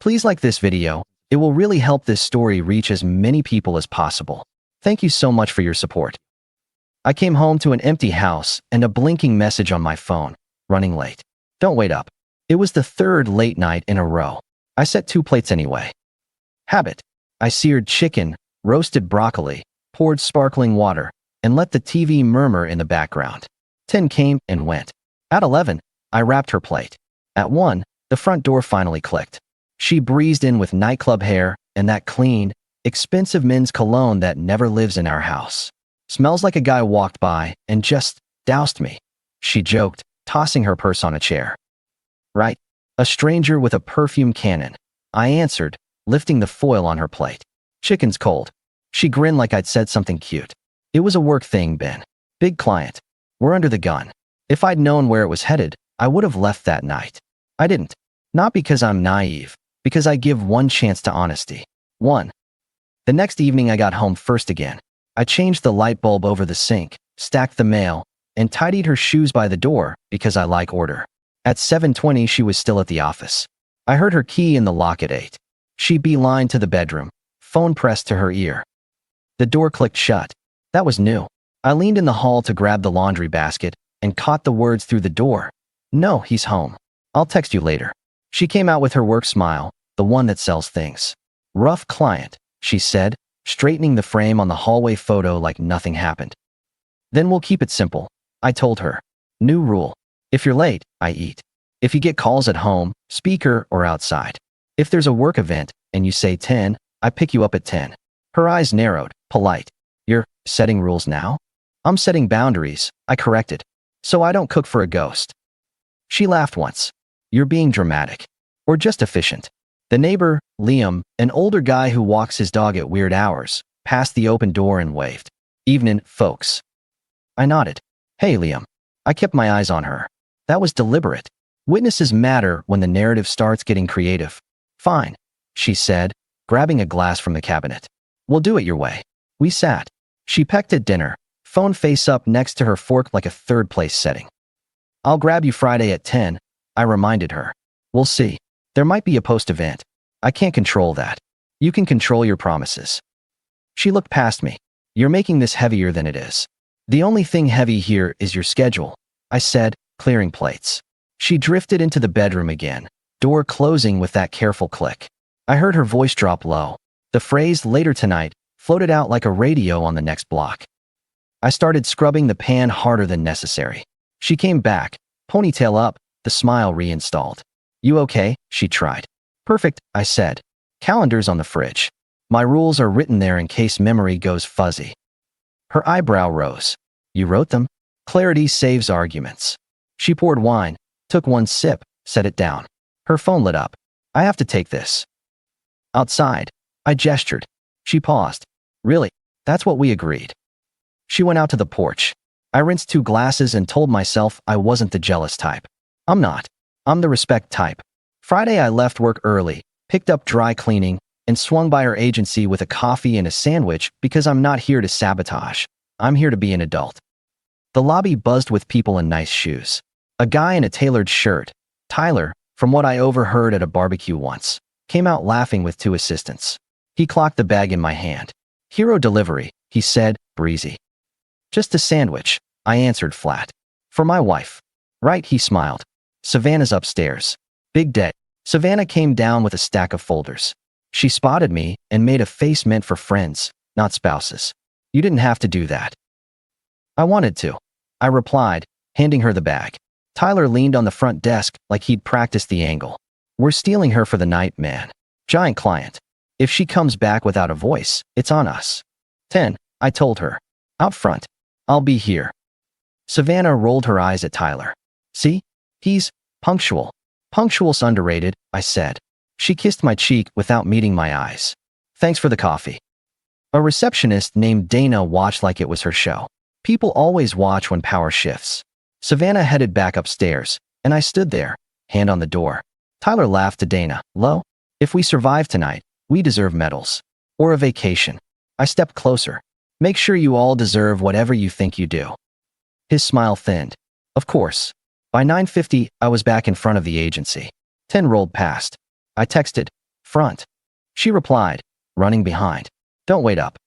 Please like this video. It will really help this story reach as many people as possible. Thank you so much for your support. I came home to an empty house and a blinking message on my phone. Running late. Don't wait up. It was the third late night in a row. I set 2 plates anyway. Habit. I seared chicken, roasted broccoli, poured sparkling water, and let the TV murmur in the background. 10 came and went. At 11, I wrapped her plate. At 1, the front door finally clicked. She breezed in with nightclub hair and that clean, expensive men's cologne that never lives in our house. Smells like a guy walked by and just doused me, she joked, tossing her purse on a chair. Right. A stranger with a perfume cannon, I answered, lifting the foil on her plate. Chicken's cold. She grinned like I'd said something cute. It was a work thing, Ben. Big client. We're under the gun. If I'd known where it was headed, I would have left that night. I didn't. Not because I'm naive, because I give one chance to honesty. 1. The next evening I got home first again. I changed the light bulb over the sink, stacked the mail, and tidied her shoes by the door because I like order. At 7:20 she was still at the office. I heard her key in the lock at 8. She beelined to the bedroom, phone pressed to her ear. The door clicked shut. That was new. I leaned in the hall to grab the laundry basket and caught the words through the door. No, he's home. I'll text you later. She came out with her work smile, the one that sells things. Rough client, she said, straightening the frame on the hallway photo like nothing happened. Then we'll keep it simple, I told her. New rule. If you're late, I eat. If you get calls at home, speaker, or outside. If there's a work event and you say 10, I pick you up at 10. Her eyes narrowed, polite. You're setting rules now? I'm setting boundaries, I corrected. So I don't cook for a ghost. She laughed once. You're being dramatic. Or just efficient. The neighbor, Liam, an older guy who walks his dog at weird hours, passed the open door and waved. Evening, folks. I nodded. Hey, Liam. I kept my eyes on her. That was deliberate. Witnesses matter when the narrative starts getting creative. Fine, she said, grabbing a glass from the cabinet. We'll do it your way. We sat. She pecked at dinner, phone face up next to her fork like a third-place setting. I'll grab you Friday at 10, I reminded her. We'll see. There might be a post-event. I can't control that. You can control your promises. She looked past me. You're making this heavier than it is. The only thing heavy here is your schedule, I said, clearing plates. She drifted into the bedroom again, door closing with that careful click. I heard her voice drop low. The phrase later tonight floated out like a radio on the next block. I started scrubbing the pan harder than necessary. She came back, ponytail up, the smile reinstalled. You okay? She tried. Perfect, I said. Calendar's on the fridge. My rules are written there in case memory goes fuzzy. Her eyebrow rose. You wrote them? Clarity saves arguments. She poured wine, took one sip, set it down. Her phone lit up. I have to take this. Outside. I gestured. She paused. Really? That's what we agreed. She went out to the porch. I rinsed 2 glasses and told myself I wasn't the jealous type. I'm not. I'm the respect type. Friday I left work early, picked up dry cleaning, and swung by her agency with a coffee and a sandwich because I'm not here to sabotage. I'm here to be an adult. The lobby buzzed with people in nice shoes. A guy in a tailored shirt, Tyler, from what I overheard at a barbecue once, came out laughing with 2 assistants. He clocked the bag in my hand. Hero delivery, he said, breezy. Just a sandwich, I answered flat. For my wife. Right, he smiled. Savannah's upstairs. Big day. Savannah came down with a stack of folders. She spotted me and made a face meant for friends, not spouses. You didn't have to do that. I wanted to, I replied, handing her the bag. Tyler leaned on the front desk like he'd practiced the angle. We're stealing her for the night, man. Giant client. If she comes back without a voice, it's on us. 10, I told her. Out front. I'll be here. Savannah rolled her eyes at Tyler. See? He's punctual. Punctual's underrated, I said. She kissed my cheek without meeting my eyes. Thanks for the coffee. A receptionist named Dana watched like it was her show. People always watch when power shifts. Savannah headed back upstairs, and I stood there, hand on the door. Tyler laughed to Dana. Lo, if we survive tonight, we deserve medals. Or a vacation. I stepped closer. Make sure you all deserve whatever you think you do. His smile thinned. Of course. By 9:50, I was back in front of the agency. 10 rolled past. I texted, front. She replied, running behind. Don't wait up.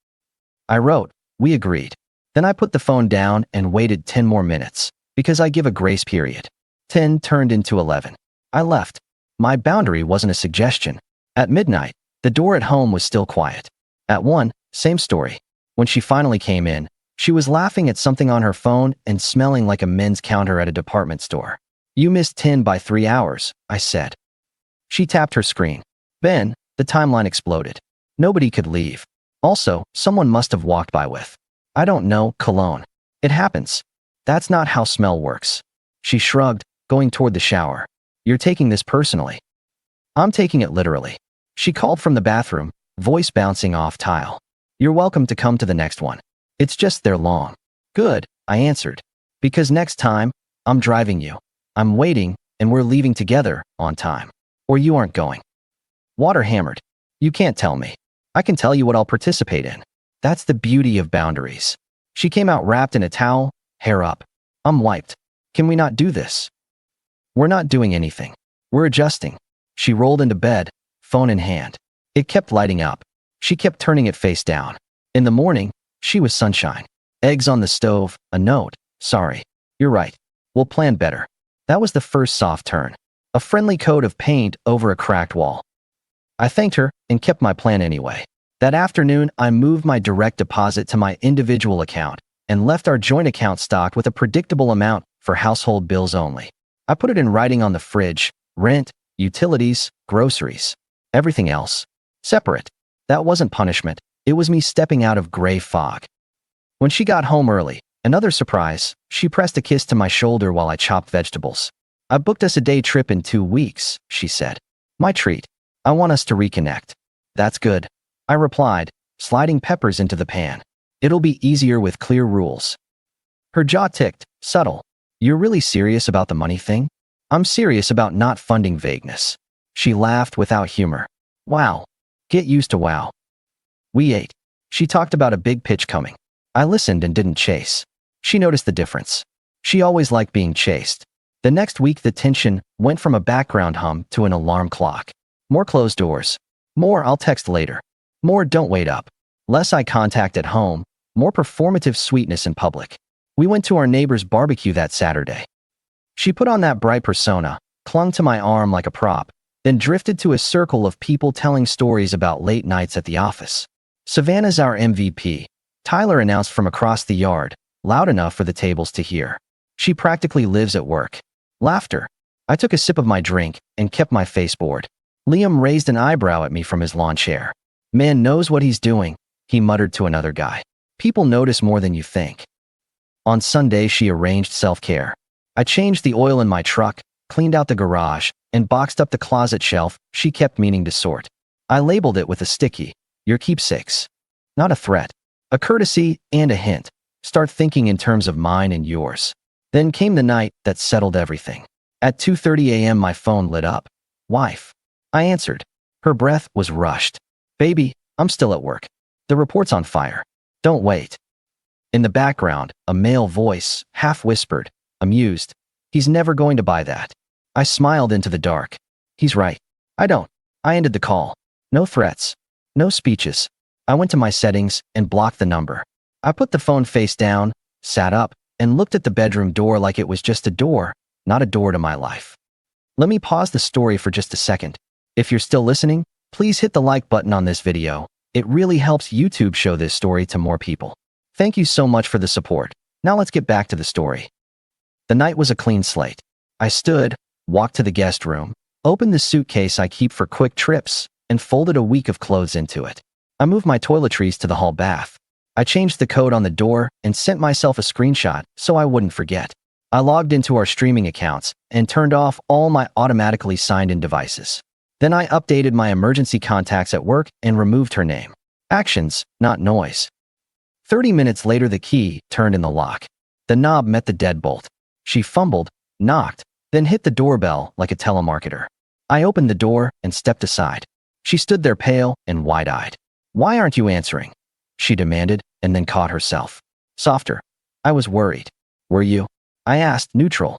I wrote, we agreed. Then I put the phone down and waited 10 more minutes, because I give a grace period. 10 turned into 11. I left. My boundary wasn't a suggestion. At midnight, the door at home was still quiet. At 1, same story. When she finally came in, she was laughing at something on her phone and smelling like a men's counter at a department store. You missed 10 by 3 hours, I said. She tapped her screen. Then, the timeline exploded. Nobody could leave. Also, someone must have walked by with, I don't know, cologne. It happens. That's not how smell works. She shrugged, going toward the shower. You're taking this personally. I'm taking it literally. She called from the bathroom, voice bouncing off tile. You're welcome to come to the next one. It's just they're long. Good, I answered. Because next time, I'm driving you. I'm waiting, and we're leaving together, on time. Or you aren't going. Water hammered. You can't tell me. I can tell you what I'll participate in. That's the beauty of boundaries. She came out wrapped in a towel, hair up. I'm wiped. Can we not do this? We're not doing anything. We're adjusting. She rolled into bed, phone in hand. It kept lighting up. She kept turning it face down. In the morning, she was sunshine. Eggs on the stove, a note. Sorry. You're right. We'll plan better. That was the first soft turn. A friendly coat of paint over a cracked wall. I thanked her and kept my plan anyway. That afternoon, I moved my direct deposit to my individual account and left our joint account stocked with a predictable amount for household bills only. I put it in writing on the fridge, rent, utilities, groceries. Everything else. Separate. That wasn't punishment. It was me stepping out of gray fog. When she got home early, another surprise, she pressed a kiss to my shoulder while I chopped vegetables. I booked us a day trip in 2 weeks, she said. My treat. I want us to reconnect. That's good. I replied, sliding peppers into the pan. It'll be easier with clear rules. Her jaw ticked, subtle. You're really serious about the money thing? I'm serious about not funding vagueness. She laughed without humor. Wow. Get used to wow. We ate. She talked about a big pitch coming. I listened and didn't chase. She noticed the difference. She always liked being chased. The next week the tension went from a background hum to an alarm clock. More closed doors. More I'll text later. More don't wait up. Less eye contact at home. More performative sweetness in public. We went to our neighbor's barbecue that Saturday. She put on that bright persona, clung to my arm like a prop, then drifted to a circle of people telling stories about late nights at the office. Savannah's our MVP, Tyler announced from across the yard, loud enough for the tables to hear. She practically lives at work. Laughter. I took a sip of my drink and kept my face bored. Liam raised an eyebrow at me from his lawn chair. Man knows what he's doing, he muttered to another guy. People notice more than you think. On Sunday, she arranged self-care. I changed the oil in my truck, cleaned out the garage, and boxed up the closet shelf she kept meaning to sort. I labeled it with a sticky, your keepsakes. Not a threat, a courtesy and a hint. Start thinking in terms of mine and yours. Then came the night that settled everything. At 2:30 a.m. my phone lit up. Wife. I answered. Her breath was rushed. Baby, I'm still at work. The report's on fire. Don't wait. In the background, a male voice, half whispered, amused. He's never going to buy that. I smiled into the dark. He's right. I don't. I ended the call. No threats. No speeches. I went to my settings and blocked the number. I put the phone face down, sat up, and looked at the bedroom door like it was just a door, not a door to my life. Let me pause the story for just a second. If you're still listening, please hit the like button on this video. It really helps YouTube show this story to more people. Thank you so much for the support. Now let's get back to the story. The night was a clean slate. I stood, walked to the guest room, opened the suitcase I keep for quick trips, and folded a week of clothes into it. I moved my toiletries to the hall bath. I changed the code on the door and sent myself a screenshot so I wouldn't forget. I logged into our streaming accounts and turned off all my automatically signed-in devices. Then I updated my emergency contacts at work and removed her name. Actions, not noise. 30 minutes later the key turned in the lock. The knob met the deadbolt. She fumbled, knocked, then hit the doorbell like a telemarketer. I opened the door and stepped aside. She stood there pale and wide-eyed. Why aren't you answering? She demanded, and then caught herself. Softer. I was worried. Were you? I asked, neutral.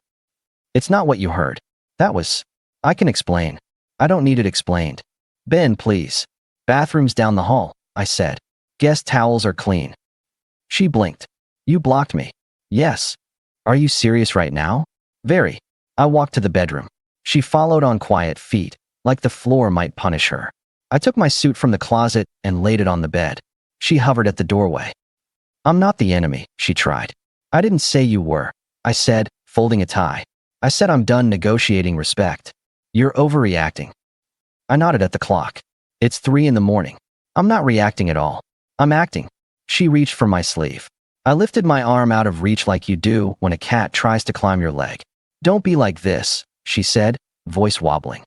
It's not what you heard. That was... I can explain. I don't need it explained. Ben, please. Bathroom's down the hall, I said. Guest towels are clean. She blinked. You blocked me. Yes. Are you serious right now? Very. I walked to the bedroom. She followed on quiet feet, like the floor might punish her. I took my suit from the closet and laid it on the bed. She hovered at the doorway. I'm not the enemy, she tried. I didn't say you were, I said, folding a tie. I said I'm done negotiating respect. You're overreacting. I nodded at the clock. It's 3 in the morning. I'm not reacting at all. I'm acting. She reached for my sleeve. I lifted my arm out of reach like you do when a cat tries to climb your leg. Don't be like this, she said, voice wobbling.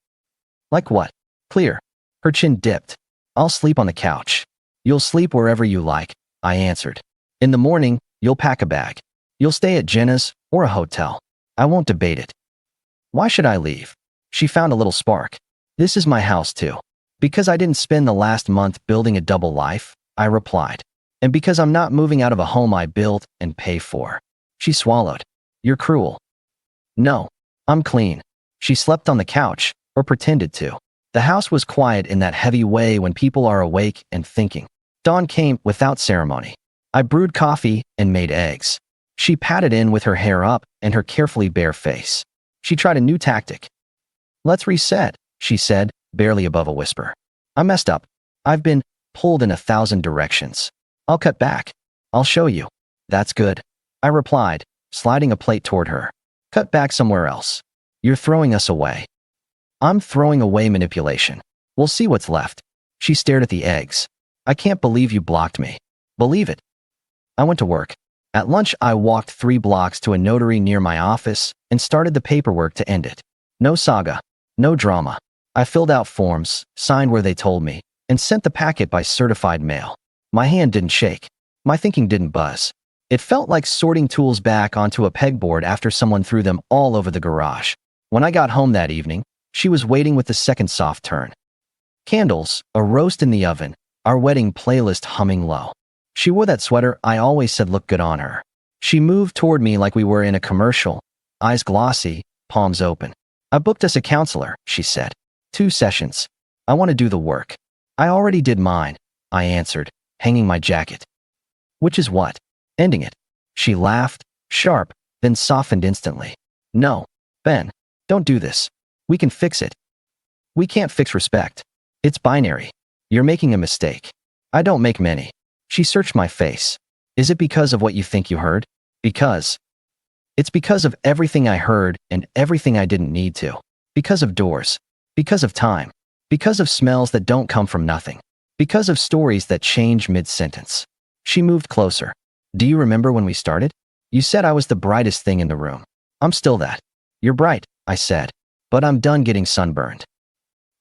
Like what? Clear. Her chin dipped. I'll sleep on the couch. You'll sleep wherever you like, I answered. In the morning, you'll pack a bag. You'll stay at Jenna's or a hotel. I won't debate it. Why should I leave? She found a little spark. This is my house too. Because I didn't spend the last month building a double life, I replied. And because I'm not moving out of a home I built and pay for. She swallowed. You're cruel. No. I'm clean. She slept on the couch, or pretended to. The house was quiet in that heavy way when people are awake and thinking. Dawn came without ceremony. I brewed coffee and made eggs. She patted in with her hair up and her carefully bare face. She tried a new tactic. Let's reset, she said, barely above a whisper. I messed up. I've been pulled in 1,000 directions. I'll cut back. I'll show you. That's good, I replied, sliding a plate toward her. Cut back somewhere else. You're throwing us away. I'm throwing away manipulation. We'll see what's left. She stared at the eggs. I can't believe you blocked me. Believe it. I went to work. At lunch, I walked 3 blocks to a notary near my office and started the paperwork to end it. No saga. No drama. I filled out forms, signed where they told me, and sent the packet by certified mail. My hand didn't shake. My thinking didn't buzz. It felt like sorting tools back onto a pegboard after someone threw them all over the garage. When I got home that evening, she was waiting with the second soft turn. Candles, a roast in the oven, our wedding playlist humming low. She wore that sweater I always said looked good on her. She moved toward me like we were in a commercial, eyes glossy, palms open. I booked us a counselor, she said. 2 sessions. I want to do the work. I already did mine, I answered, hanging my jacket. Which is what? Ending it. She laughed, sharp, then softened instantly. No, Ben, don't do this. We can fix it. We can't fix respect. It's binary. You're making a mistake. I don't make many. She searched my face. Is it because of what you think you heard? Because. It's because of everything I heard and everything I didn't need to. Because of doors. Because of time. Because of smells that don't come from nothing. Because of stories that change mid-sentence. She moved closer. Do you remember when we started? You said I was the brightest thing in the room. I'm still that. You're bright, I said. But I'm done getting sunburned.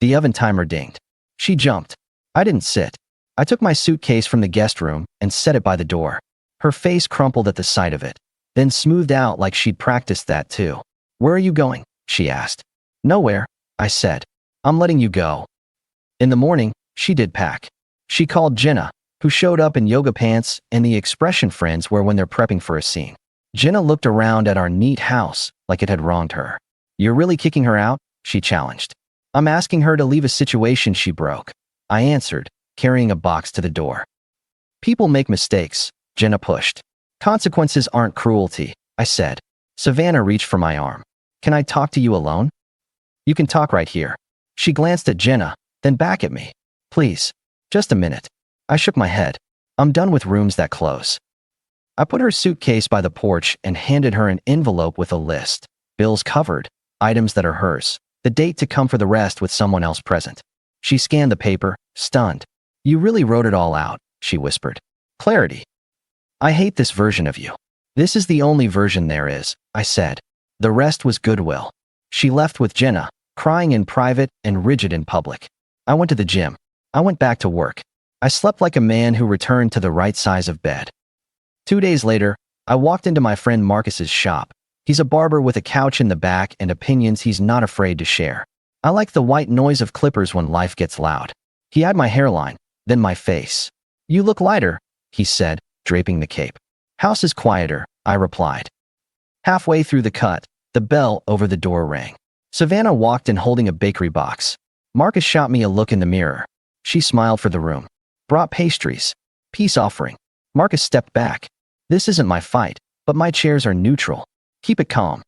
The oven timer dinged. She jumped. I didn't sit. I took my suitcase from the guest room and set it by the door. Her face crumpled at the sight of it, then smoothed out like she'd practiced that too. Where are you going? She asked. Nowhere, I said. I'm letting you go. In the morning, she did pack. She called Jenna, who showed up in yoga pants and the expression friends wear when they're prepping for a scene. Jenna looked around at our neat house like it had wronged her. You're really kicking her out? She challenged. I'm asking her to leave a situation she broke, I answered, carrying a box to the door. People make mistakes, Jenna pushed. Consequences aren't cruelty, I said. Savannah reached for my arm. Can I talk to you alone? You can talk right here. She glanced at Jenna, then back at me. Please, just a minute. I shook my head. I'm done with rooms that close. I put her suitcase by the porch and handed her an envelope with a list. Bills covered, items that are hers, the date to come for the rest with someone else present. She scanned the paper, stunned. You really wrote it all out, she whispered. Clarity. I hate this version of you. This is the only version there is, I said. The rest was goodwill. She left with Jenna, crying in private and rigid in public. I went to the gym. I went back to work. I slept like a man who returned to the right size of bed. 2 days later, I walked into my friend Marcus's shop. He's a barber with a couch in the back and opinions he's not afraid to share. I like the white noise of clippers when life gets loud. He had my hairline, then my face. You look lighter, he said, draping the cape. House is quieter, I replied. Halfway through the cut, the bell over the door rang. Savannah walked in holding a bakery box. Marcus shot me a look in the mirror. She smiled for the room. Brought pastries. Peace offering. Marcus stepped back. This isn't my fight, but my chairs are neutral. Keep it calm.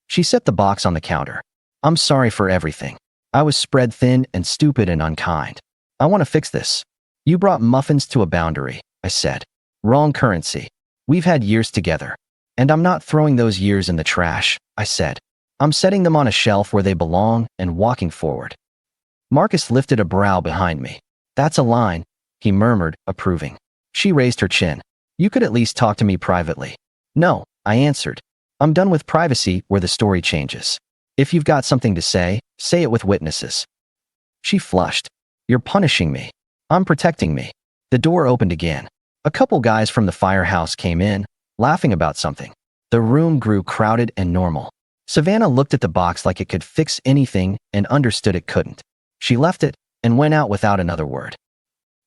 She set the box on the counter. I'm sorry for everything. I was spread thin and stupid and unkind. I want to fix this. You brought muffins to a boundary, I said. Wrong currency. We've had years together. And I'm not throwing those years in the trash, I said. I'm setting them on a shelf where they belong and walking forward. Marcus lifted a brow behind me. That's a line, he murmured, approving. She raised her chin. You could at least talk to me privately. No, I answered. I'm done with privacy where the story changes. If you've got something to say it with witnesses. She flushed. You're punishing me. I'm protecting me. The door opened again. A couple guys from the firehouse came in, laughing about something. The room grew crowded and normal. Savannah looked at the box like it could fix anything and understood it couldn't. She left it and went out without another word.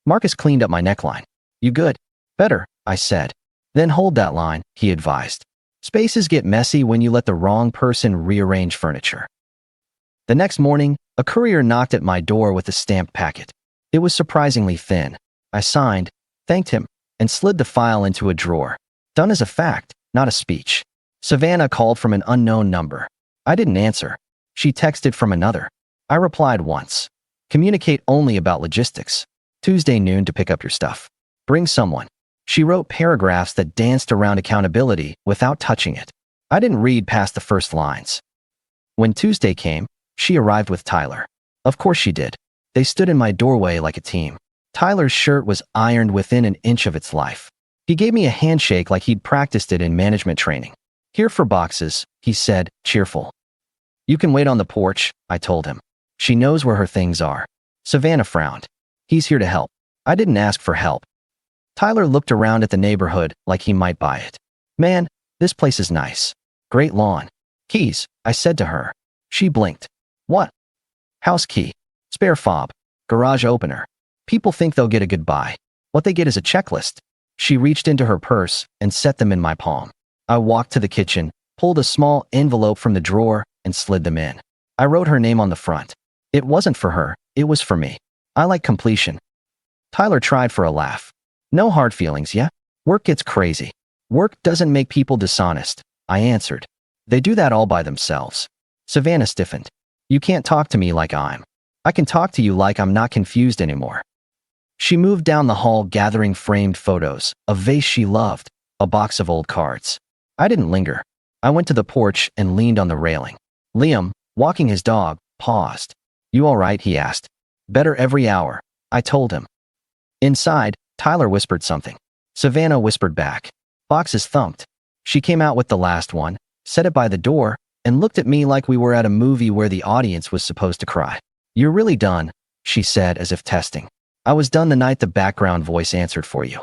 Marcus cleaned up my neckline. You good? Better, I said. Then hold that line, he advised. Spaces get messy when you let the wrong person rearrange furniture. The next morning, a courier knocked at my door with a stamped packet. It was surprisingly thin. I signed, thanked him, and slid the file into a drawer. Done as a fact, not a speech. Savannah called from an unknown number. I didn't answer. She texted from another. I replied once. Communicate only about logistics. Tuesday noon to pick up your stuff. Bring someone. She wrote paragraphs that danced around accountability without touching it. I didn't read past the first lines. When Tuesday came, she arrived with Tyler. Of course she did. They stood in my doorway like a team. Tyler's shirt was ironed within an inch of its life. He gave me a handshake like he'd practiced it in management training. Here for boxes, he said, cheerful. You can wait on the porch, I told him. She knows where her things are. Savannah frowned. He's here to help. I didn't ask for help. Tyler looked around at the neighborhood like he might buy it. Man, this place is nice. Great lawn. Keys, I said to her. She blinked. What? House key. Spare fob. Garage opener. People think they'll get a goodbye. What they get is a checklist. She reached into her purse and set them in my palm. I walked to the kitchen, pulled a small envelope from the drawer, and slid them in. I wrote her name on the front. It wasn't for her, it was for me. I like completion. Tyler tried for a laugh. No hard feelings, yeah? Work gets crazy. Work doesn't make people dishonest, I answered. They do that all by themselves. Savannah stiffened. You can't talk to me like I can talk to you like I'm not confused anymore. She moved down the hall gathering framed photos, a vase she loved, a box of old cards. I didn't linger. I went to the porch and leaned on the railing. Liam, walking his dog, paused. You all right? He asked. Better every hour, I told him. Inside, Tyler whispered something. Savannah whispered back. Boxes thumped. She came out with the last one, set it by the door, and looked at me like we were at a movie where the audience was supposed to cry. You're really done, she said as if testing. I was done the night the background voice answered for you.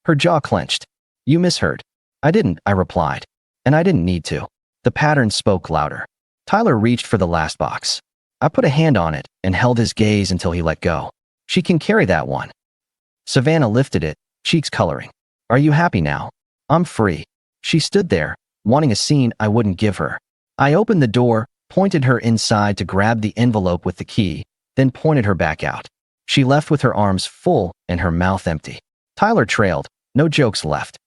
Her jaw clenched. You misheard. I didn't, I replied. And I didn't need to. The pattern spoke louder. Tyler reached for the last box. I put a hand on it and held his gaze until he let go. She can carry that one. Savannah lifted it, cheeks coloring. Are you happy now? I'm free. She stood there, wanting a scene I wouldn't give her. I opened the door, pointed her inside to grab the envelope with the key, then pointed her back out. She left with her arms full and her mouth empty. Tyler trailed, no jokes left.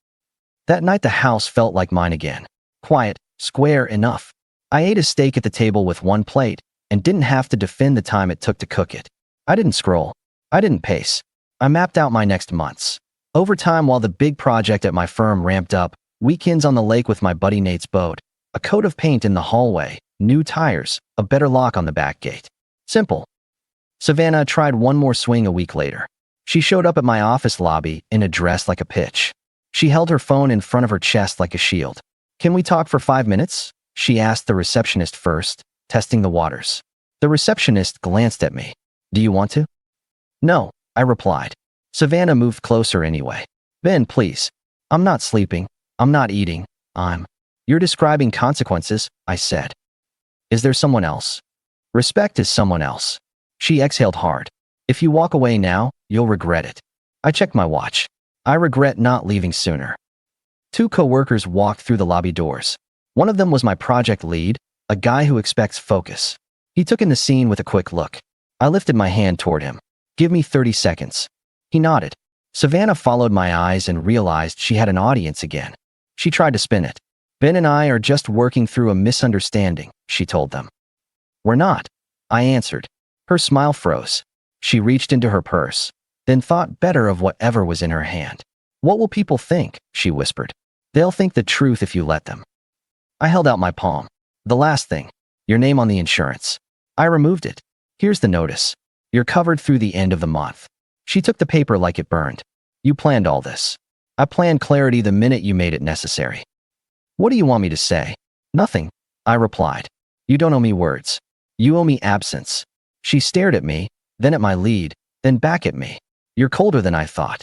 That night the house felt like mine again. Quiet, square enough. I ate a steak at the table with one plate and didn't have to defend the time it took to cook it. I didn't scroll. I didn't pace. I mapped out my next months. Over time, while the big project at my firm ramped up, weekends on the lake with my buddy Nate's boat, a coat of paint in the hallway, new tires, a better lock on the back gate. Simple. Savannah tried one more swing a week later. She showed up at my office lobby in a dress like a pitch. She held her phone in front of her chest like a shield. Can we talk for 5 minutes? She asked the receptionist first, testing the waters. The receptionist glanced at me. Do you want to? No, I replied. Savannah moved closer anyway. Ben, please. I'm not sleeping. I'm not eating. You're describing consequences, I said. Is there someone else? Respect is someone else. She exhaled hard. If you walk away now, you'll regret it. I checked my watch. I regret not leaving sooner. 2 coworkers walked through the lobby doors. One of them was my project lead, a guy who expects focus. He took in the scene with a quick look. I lifted my hand toward him. Give me 30 seconds. He nodded. Savannah followed my eyes and realized she had an audience again. She tried to spin it. Ben and I are just working through a misunderstanding, she told them. We're not, I answered. Her smile froze. She reached into her purse, then thought better of whatever was in her hand. What will people think? She whispered. They'll think the truth if you let them. I held out my palm. The last thing. Your name on the insurance. I removed it. Here's the notice. You're covered through the end of the month. She took the paper like it burned. You planned all this. I planned clarity the minute you made it necessary. What do you want me to say? Nothing, I replied. You don't owe me words. You owe me absence. She stared at me, then at my lead, then back at me. You're colder than I thought.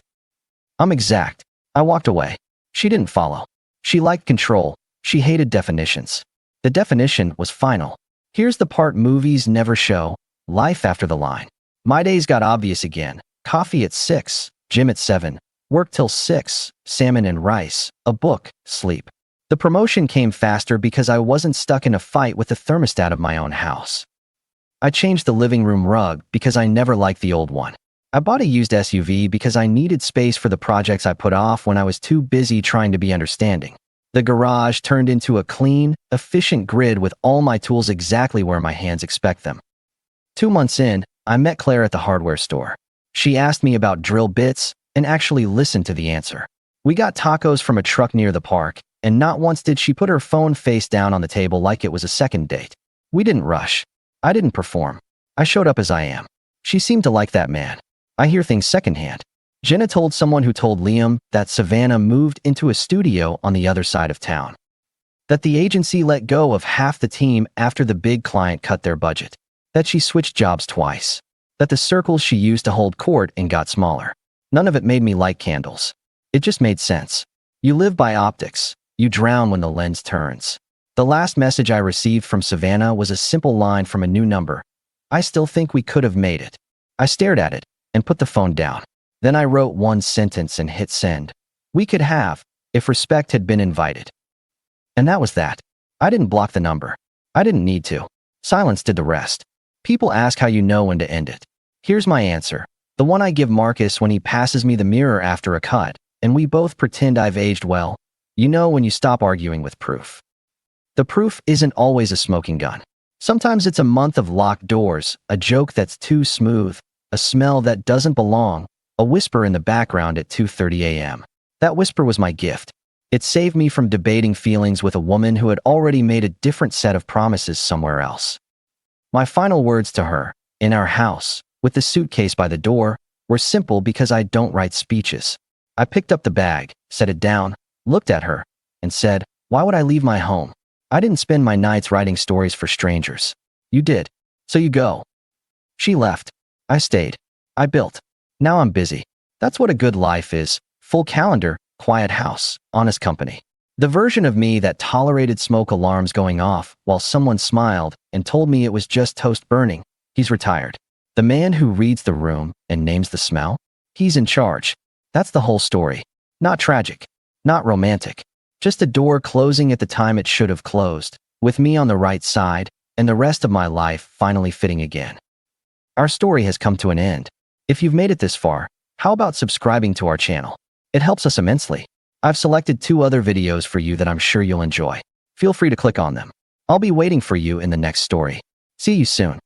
I'm exact. I walked away. She didn't follow. She liked control. She hated definitions. The definition was final. Here's the part movies never show. Life after the line. My days got obvious again. Coffee at 6, gym at 7, work till 6, salmon and rice, a book, sleep. The promotion came faster because I wasn't stuck in a fight with the thermostat of my own house. I changed the living room rug because I never liked the old one. I bought a used SUV because I needed space for the projects I put off when I was too busy trying to be understanding. The garage turned into a clean, efficient grid with all my tools exactly where my hands expect them. 2 months in, I met Claire at the hardware store. She asked me about drill bits and actually listened to the answer. We got tacos from a truck near the park, and not once did she put her phone face down on the table like it was a second date. We didn't rush. I didn't perform. I showed up as I am. She seemed to like that man. I hear things secondhand. Jenna told someone who told Liam that Savannah moved into a studio on the other side of town. That the agency let go of half the team after the big client cut their budget. That she switched jobs twice. That the circles she used to hold court and got smaller. None of it made me light candles. It just made sense. You live by optics. You drown when the lens turns. The last message I received from Savannah was a simple line from a new number. I still think we could have made it. I stared at it and put the phone down. Then I wrote one sentence and hit send. We could have, if respect had been invited. And that was that. I didn't block the number. I didn't need to. Silence did the rest. People ask how you know when to end it. Here's my answer. The one I give Marcus when he passes me the mirror after a cut, and we both pretend I've aged well. You know when you stop arguing with proof. The proof isn't always a smoking gun. Sometimes it's a month of locked doors, a joke that's too smooth, a smell that doesn't belong, a whisper in the background at 2:30 a.m. That whisper was my gift. It saved me from debating feelings with a woman who had already made a different set of promises somewhere else. My final words to her, in our house, with the suitcase by the door, were simple because I don't write speeches. I picked up the bag, set it down, looked at her, and said, why would I leave my home? I didn't spend my nights writing stories for strangers. You did. So you go. She left. I stayed. I built. Now I'm busy. That's what a good life is. Full calendar, quiet house, honest company. The version of me that tolerated smoke alarms going off while someone smiled and told me it was just toast burning, he's retired. The man who reads the room and names the smell, he's in charge. That's the whole story. Not tragic. Not romantic. Just a door closing at the time it should have closed, with me on the right side, and the rest of my life finally fitting again. Our story has come to an end. If you've made it this far, how about subscribing to our channel? It helps us immensely. I've selected 2 other videos for you that I'm sure you'll enjoy. Feel free to click on them. I'll be waiting for you in the next story. See you soon.